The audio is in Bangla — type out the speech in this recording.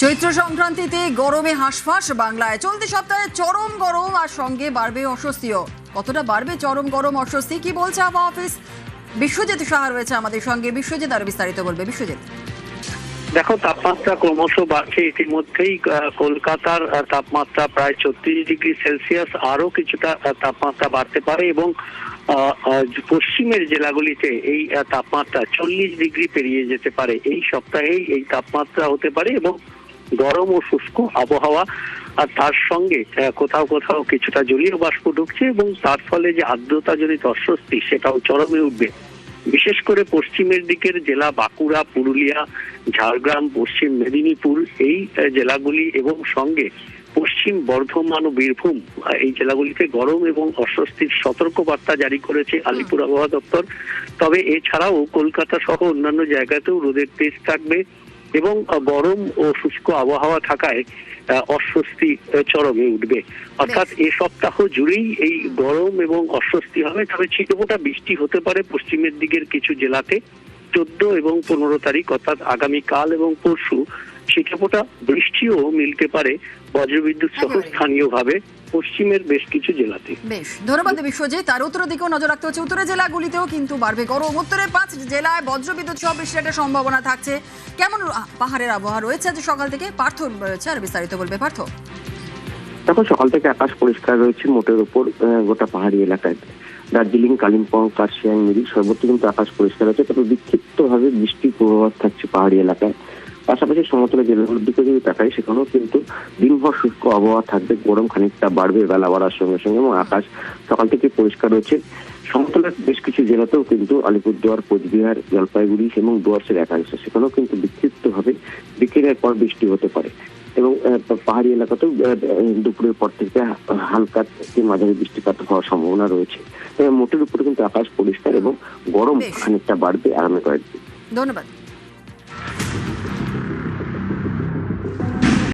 চৈত্র সংক্রান্তিতে গরমে হাঁসফাঁস বাংলায়। চলতি সপ্তাহে চরম গরম আর সঙ্গে বাড়বে অস্বস্তিও। কতটা বাড়বে চরম গরম অস্বস্তি, কি বলছে আবহাওয়া অফিস? বিশ্বজিৎ সাহা রয়েছে আমাদের সঙ্গে। বিশ্বজিৎ আরো বিস্তারিত বলবে। বিশ্বজিৎ, দেখো, তাপমাত্রা ক্রমশ বাড়ছে। ইতিমধ্যেই কলকাতার তাপমাত্রা প্রায় 34°C, আরো কিছুটা তাপমাত্রা বাড়তে পারে এবং পশ্চিমের জেলাগুলিতে এই তাপমাত্রা 40° পেরিয়ে যেতে পারে। এই সপ্তাহেই এই তাপমাত্রা হতে পারে এবং গরম ও শুষ্ক আবহাওয়া, আর তার সঙ্গে কোথাও কোথাও কিছুটা জলীয় বাষ্প ঢুকছে এবং তার ফলে যে আর্দ্রতাজনিত অস্বস্তি সেটাও চরমে উঠবে। বিশেষ করে পশ্চিমের দিকের জেলা বাঁকুড়া, পুরুলিয়া, ঝাড়গ্রাম, পশ্চিম মেদিনীপুর এই জেলাগুলি এবং সঙ্গে পশ্চিম বর্ধমান ও বীরভূম এই জেলাগুলিতে গরম এবং অস্বস্তির সতর্কবার্তা জারি করেছে আলিপুর আবহাওয়া দপ্তর। তবে এছাড়াও কলকাতা সহ অন্যান্য জায়গাতেও রোদের তেজ থাকবে এবং গরম ও শুষ্ক আবহাওয়া থাকায় অস্বস্তি চরমে উঠবে। অর্থাৎ এ সপ্তাহ জুড়েই এই গরম এবং অস্বস্তি হবে। তবে ছিটেফোঁটা বৃষ্টি হতে পারে পশ্চিমের দিকের কিছু জেলাতে 14 এবং 15 তারিখ, অর্থাৎ আগামীকাল এবং পরশু ছিটেফোঁটা বৃষ্টিও মিলতে পারে বজ্রবিদ্যুৎ সহ স্থানীয়ভাবে পশ্চিমের বেশ কিছু জেলাতে। বেশ, ধন্যবাদ বিশ্বজিৎ। তার উত্তরের দিকেও নজর রাখতে হচ্ছে। উত্তরের জেলাগুলিতেও কিন্তু বাড়বে গরম। উত্তরের 5 জেলায় বজ্রবিদ্যুৎ সহ বৃষ্টির একটা সম্ভাবনা থাকছে। কেমন পাহাড়ের আবহাওয়া রয়েছে আজ সকাল থেকে? পার্থ রয়েছে, আর বিস্তারিত বলবে পার্থ। তখন সকাল থেকে আকাশ পরিষ্কার রয়েছে মোটের উপর গোটা পাহাড়ি এলাকায়। দার্জিলিং, কালিম্পং, কার্শিয়াং, মিরিক সর্বত্র কিন্তু আকাশ পরিষ্কার রয়েছে। তবে বিক্ষিপ্ত ভাবে বৃষ্টির পূর্বাভাস থাকছে পাহাড়ি এলাকায়। পাশাপাশি সমতল জেলাগুলোর দিকে যদি তাকাই, সেখানেও কিন্তু দিনভর শুষ্ক আবহাওয়া থাকবে। গরম খানিকটা বাড়বে বেলা বাড়ার সঙ্গে সঙ্গে এবং আকাশ সকাল থেকে পরিষ্কার রয়েছে। সমতলের বেশ কিছু জেলাতেও কিন্তু আলিপুরদুয়ার, কোচবিহার, জলপাইগুড়ি এবং ডুয়ার্সের একাংশ, সেখানেও কিন্তু বিক্ষিপ্ত ভাবে বিকেলের পর বৃষ্টি হতে পারে এবং পাহাড়ি এলাকাতেও দুপুরের পর থেকে হালকা থেকে মাঝারি বৃষ্টিপাত হওয়ার সম্ভাবনা রয়েছে। তবে মোটের উপরে কিন্তু আকাশ পরিষ্কার এবং গরম খানিকটা বাড়বে আগামী কয়েকদিন। ধন্যবাদ।